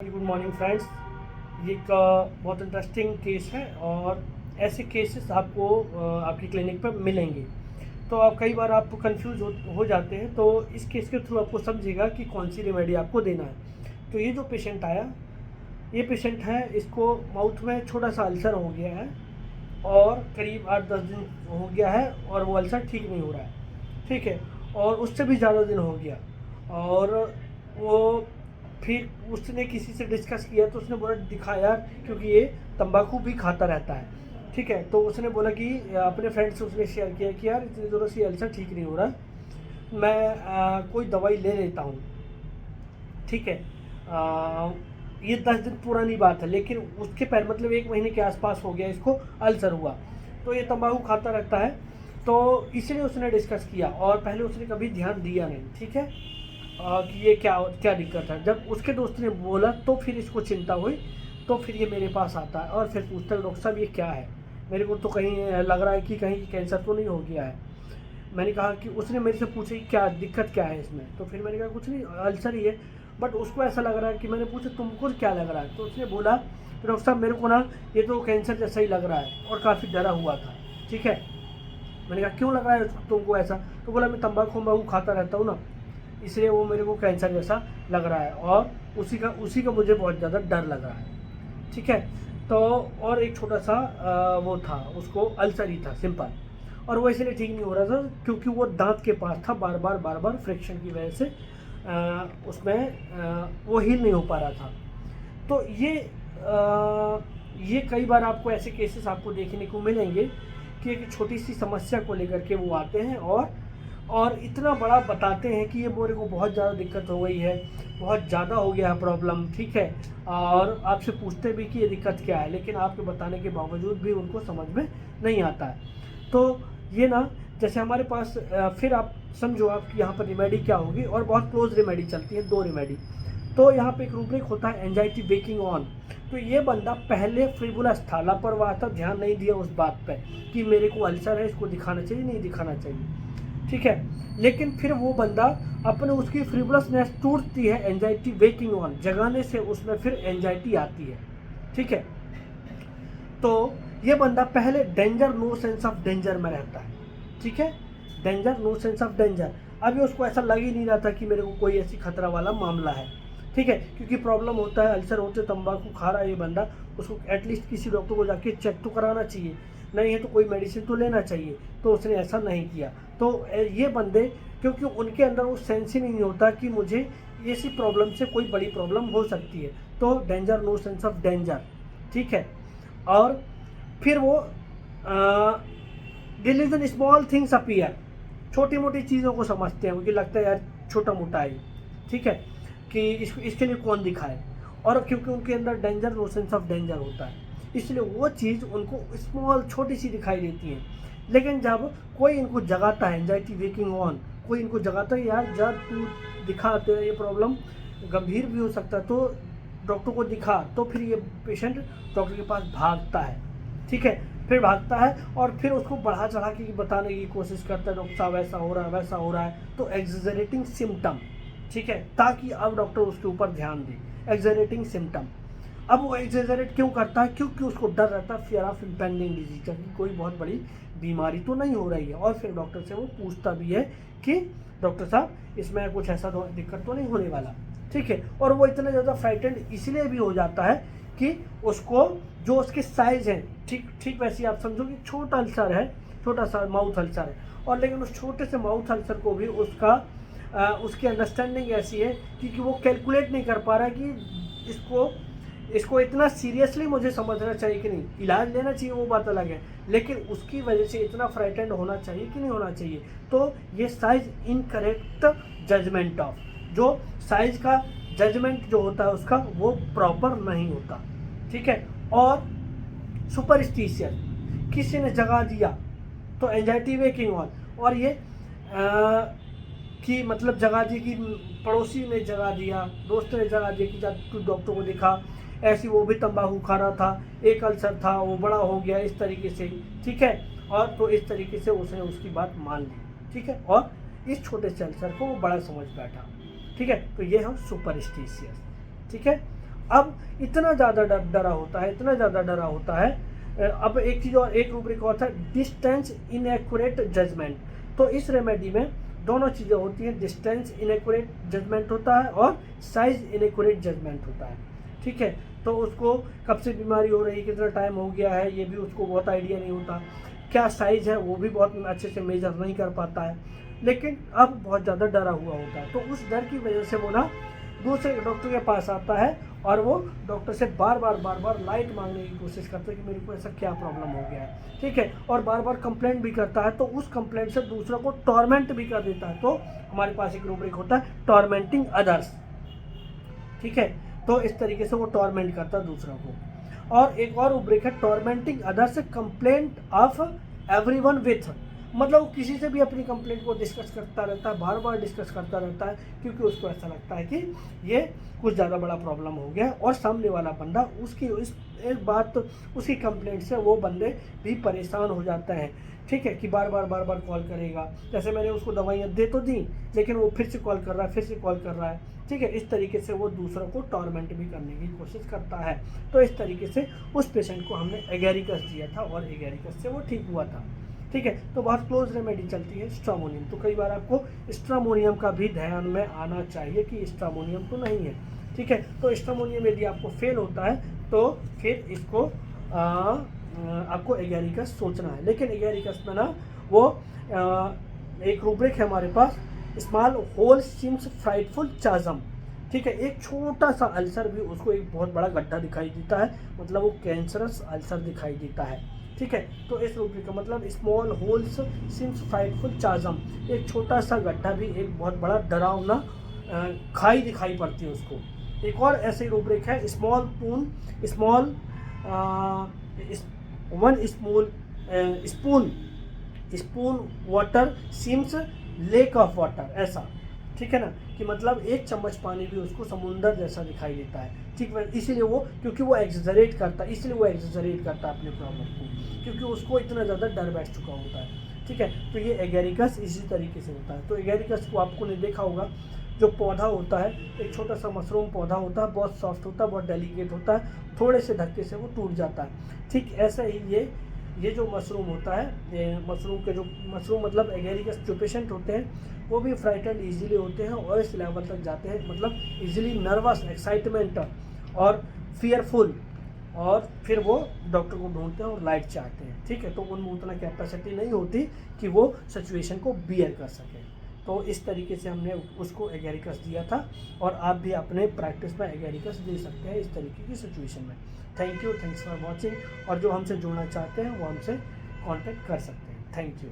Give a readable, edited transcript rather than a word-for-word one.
Good morning friends. ये एक बहुत इंटरेस्टिंग केस है और ऐसे केसेस आपको आपकी क्लिनिक पर मिलेंगे। तो आप कई बार आप कंफ्यूज हो जाते हैं, तो इस केस के थ्रू आपको समझेगा कि कौन सी रेमेडी आपको देना है। तो ये जो पेशेंट आया, ये पेशेंट है, इसको माउथ में छोटा सा अल्सर हो गया है और करीब 8-10 दिन हो गया है और वो अल्सर ठीक नहीं हो रहा है। ठीक है, और उससे भी ज़्यादा दिन हो गया। और वो फिर उसने किसी से डिस्कस किया तो उसने बोला दिखा यार, क्योंकि ये तंबाकू भी खाता रहता है। ठीक है, तो उसने बोला कि अपने फ्रेंड से उसने शेयर किया कि यार इतनी ज़रूरत से अल्सर ठीक नहीं हो रहा, मैं कोई दवाई ले लेता हूँ। ठीक है, ये 10 दिन पुरानी बात है, लेकिन उसके पैर मतलब 1 महीने के आसपास हो गया इसको अल्सर हुआ। तो ये तंबाकू खाता रहता है, तो इसलिए उसने डिस्कस किया और पहले उसने कभी ध्यान दिया नहीं। ठीक है, कि ये क्या क्या दिक्कत है। जब उसके दोस्त ने बोला तो फिर इसको चिंता हुई, तो फिर ये मेरे पास आता है और फिर पूछता है डॉक्टर साहब ये क्या है, मेरे को तो कहीं लग रहा है कि कहीं कैंसर तो नहीं हो गया है। मैंने कहा कि उसने मेरे से पूछा कि क्या दिक्कत क्या है इसमें, तो फिर मैंने कहा कुछ नहीं, अल्सर ही है। बट उसको ऐसा लग रहा है कि मैंने पूछा तुमको क्या लग रहा है, तो उसने बोला डॉक्टर साहब मेरे को ना ये तो कैंसर जैसा ही लग रहा है और काफ़ी डरा हुआ था। ठीक है, मैंने कहा क्यों लग रहा है तुमको ऐसा, तो बोला मैं तंबाकू वंबाकू खाता रहता हूँ ना, इसलिए वो मेरे को कैंसर जैसा लग रहा है और उसी का मुझे बहुत ज़्यादा डर लग रहा है। ठीक है, तो और एक छोटा सा वो था, उसको अल्सर ही था सिंपल, और वो इसलिए ठीक नहीं हो रहा था क्योंकि वो दांत के पास था, बार बार फ्रिक्शन की वजह से उसमें वो हील नहीं हो पा रहा था। तो ये कई बार आपको ऐसे केसेस आपको देखने को मिलेंगे कि एक छोटी सी समस्या को लेकर के वो आते हैं और इतना बड़ा बताते हैं कि ये मेरे को बहुत ज़्यादा दिक्कत हो गई है, बहुत ज़्यादा हो गया है प्रॉब्लम। ठीक है, और आपसे पूछते भी कि ये दिक्कत क्या है, लेकिन आपके बताने के बावजूद भी उनको समझ में नहीं आता है। तो ये ना, जैसे हमारे पास फिर आप समझो आपकी यहाँ पर रिमेडी क्या होगी, और बहुत क्लोज रिमेडी चलती है, 2 रिमेडी। तो यहाँ पे एक रूब्रिक होता है एंजाइटी वेकिंग ऑन। तो ये बंदा पहले फ्रिवुलस था, लापरवाह था, ध्यान नहीं दिया उस बात पे कि मेरे को अल्सर है, इसको दिखाना चाहिए नहीं दिखाना चाहिए। ठीक है, लेकिन फिर वो बंदा अपने उसकी फ्रिवुलसनेस टूटती है एंजाइटी वेकिंग ऑन जगाने से, उसमें फिर एंजाइटी आती है। ठीक है, तो ये बंदा पहले danger no sense of danger में रहता है। ठीक है, danger no sense of danger, अभी उसको ऐसा लग ही नहीं रहा था कि मेरे को कोई ऐसी खतरा वाला मामला है। ठीक है, क्योंकि प्रॉब्लम होता है, अल्सर होते, तंबाकू खा रहा है ये बंदा, उसको एटलीस्ट किसी डॉक्टर को जाके चेक तो कराना चाहिए, नहीं है तो कोई मेडिसिन तो लेना चाहिए। तो उसने ऐसा नहीं किया। तो ये बंदे, क्योंकि उनके अंदर वो सेंस ही नहीं होता कि मुझे ऐसी प्रॉब्लम से कोई बड़ी प्रॉब्लम हो सकती है, तो danger no sense of danger. ठीक है, और फिर वो डिलीजन स्मॉल थिंग्स अपीयर, छोटी मोटी चीज़ों को समझते हैं, उनको लगता है यार छोटा मोटा है। ठीक है, कि इसके लिए कौन दिखाए, और क्योंकि उनके अंदर danger no sense of danger होता है, इसलिए वो चीज़ उनको स्मॉल छोटी सी दिखाई देती है। लेकिन जब कोई इनको जगाता है, एंजाइटी वेकिंग ऑन, कोई इनको जगाता है यार जब तू दिखाते ये प्रॉब्लम गंभीर भी हो सकता है, तो डॉक्टर को दिखा, तो फिर ये पेशेंट डॉक्टर के पास भागता है। ठीक है, फिर भागता है और फिर उसको बढ़ा चढ़ा के बताने की कोशिश करता है, डॉक्टर साहब ऐसा हो रहा है वैसा हो रहा है, तो एग्जैजरेटिंग सिम्टम। ठीक है, ताकि अब डॉक्टर उसके ऊपर ध्यान दे, एग्जैजरेटिंग सिम्टम। अब वो एग्जैजरेट क्यों करता है, क्योंकि उसको डर रहता है, फियर ऑफ इम्पेंडिंग डिजीज का, कि कोई बहुत बड़ी बीमारी तो नहीं हो रही है। और फिर डॉक्टर से वो पूछता भी है कि डॉक्टर साहब इसमें कुछ ऐसा दिक्कत तो नहीं होने वाला। ठीक है, और वो इतना ज़्यादा फ्राइटेंड इसलिए भी हो जाता है कि उसको जो उसके साइज़ है, ठीक ठीक वैसे आप समझो कि छोटा अल्सर है, छोटा सा माउथ अल्सर है, और लेकिन उस छोटे से माउथ अल्सर को भी उसकी अंडरस्टैंडिंग ऐसी है क्योंकि वो कैलकुलेट नहीं कर पा रहा कि इसको इतना सीरियसली मुझे समझना चाहिए कि नहीं, इलाज लेना चाहिए वो बात अलग है, लेकिन उसकी वजह से इतना फ्राइटेंड होना चाहिए कि नहीं होना चाहिए। तो ये साइज इनकरेक्ट जजमेंट ऑफ, जो साइज का जजमेंट जो होता है उसका वो प्रॉपर नहीं होता। ठीक है, और सुपरस्टिशियस, किसी ने जगा दिया तो एंजाइटी वेकिंग ऑन, और ये कि मतलब जगा दी कि पड़ोसी ने जगा दिया, दोस्त ने जगा दिया कि जब तू डॉक्टर को दिखा, ऐसी वो भी तंबाकू खा रहा था, एक अल्सर था वो बड़ा हो गया, इस तरीके से। ठीक है, और तो इस तरीके से उसने उसकी बात मान ली। ठीक है, और इस छोटे से अल्सर को वो बड़ा समझ बैठा। ठीक है, तो ये है सुपरस्टिशियस। ठीक है, अब इतना ज़्यादा डरा होता है, इतना ज़्यादा डरा होता है। अब एक चीज़ और, एक रूब्रिक और था, डिस्टेंस इनएक्यूरेट जजमेंट। तो इस रेमेडी में दोनों चीज़ें होती हैं, डिस्टेंस इनएक्यूरेट जजमेंट होता है और साइज इनएक्यूरेट जजमेंट होता है। ठीक है, तो उसको कब से बीमारी हो रही, कितना टाइम हो गया है, ये भी उसको बहुत आइडिया नहीं होता। क्या साइज़ है वो भी बहुत अच्छे से मेजर नहीं कर पाता है, लेकिन अब बहुत ज़्यादा डरा हुआ होता है। तो उस डर की वजह से वो ना दूसरे डॉक्टर के पास आता है और वो डॉक्टर से बार बार लाइट मांगने की कोशिश करता है कि मेरे को ऐसा क्या प्रॉब्लम हो गया है। ठीक है, और बार बार कंप्लेंट भी करता है, तो उस कंप्लेंट से दूसरों को टॉर्मेंट भी कर देता है। तो हमारे पास एक रूब्रिक होता है टॉर्मेंटिंग अदर्स। ठीक है, तो इस तरीके से वो टॉर्मेंट करता है दूसरों को। और एक और रूब्रिक है tormenting others complaint of everyone with, मतलब वो किसी से भी अपनी कंप्लेंट को डिस्कस करता रहता है, बार बार डिस्कस करता रहता है, क्योंकि उसको ऐसा लगता है कि ये कुछ ज़्यादा बड़ा प्रॉब्लम हो गया और सामने वाला बंदा उसकी इस एक बात तो उसकी कंप्लेंट से वो बंदे भी परेशान हो जाते हैं। ठीक है, कि बार बार कॉल करेगा, जैसे मैंने उसको दवाइयाँ दे तो दी, लेकिन वो फिर से कॉल कर रहा है, फिर से कॉल कर रहा है। ठीक है, इस तरीके से वो दूसरों को टॉर्मेंट भी करने की कोशिश करता है। तो इस तरीके से उस पेशेंट को हमने एगेरिकस दिया था और एगेरिकस से वो ठीक हुआ था। ठीक है, तो बहुत क्लोज रेमेडी चलती है स्ट्रामोनियम। तो कई बार आपको स्ट्रामोनियम का भी ध्यान में आना चाहिए कि स्ट्रामोनियम तो नहीं है। ठीक है, तो स्ट्रामोनियम यदि आपको फेल होता है तो फिर इसको आपको एगेरिकस सोचना है। लेकिन एगेरिकस में ना वो एक रूब्रिक है हमारे पास, स्मॉल होल सीम्स फ्राइटफुल चाजम। ठीक है, एक छोटा सा अल्सर भी उसको एक बहुत बड़ा गड्ढा दिखाई देता है, मतलब वो कैंसरस अल्सर दिखाई देता है। ठीक है, तो इस रूब्रिक का मतलब स्मॉल होल्स सीम्स फ्राइटफुल चाजम, एक छोटा सा गड्ढा भी एक बहुत बड़ा डरावना खाई दिखाई पड़ती है उसको। एक और ऐसे रूब्रिक है small one spoon water seems lake of water, ऐसा। ठीक है ना, कि मतलब एक चम्मच पानी भी उसको समुंदर जैसा दिखाई देता है। ठीक है, इसीलिए वो, क्योंकि वो एग्जरेट करता है, इसलिए वो एग्जरेट करता है अपने प्रॉब्लम को, क्योंकि उसको इतना ज़्यादा डर बैठ चुका होता है। ठीक है, तो ये एगेरिकस इसी तरीके से होता है। तो एगेरिकस को आपको ने देखा होगा, जो पौधा होता है, एक छोटा सा मशरूम पौधा होता है, बहुत सॉफ्ट होता है, बहुत डेलिकेट होता है, थोड़े से धक्के से वो टूट जाता है। ठीक ऐसा ही ये जो मशरूम होता है, ये मशरूम मतलब एगेरिकस जो पेशेंट होते हैं वो भी फ्राइटेंड इजीली होते हैं और इस लेवल तक जाते हैं, मतलब इजीली नर्वस, एक्साइटमेंट और फियरफुल, और फिर वो डॉक्टर को ढूंढते हैं और लाइट चाहते हैं। ठीक है, तो उनमें उतना कैपेसिटी नहीं होती कि वो सिचुएशन को बियर कर सकें। तो इस तरीके से हमने उसको एगेरिकस दिया था, और आप भी अपने प्रैक्टिस में एगेरिकस दे सकते हैं इस तरीके की सिचुएशन में। थैंक्स फॉर वॉचिंग, और जो हमसे जुड़ना चाहते हैं वो हमसे कांटेक्ट कर सकते हैं। Thank you.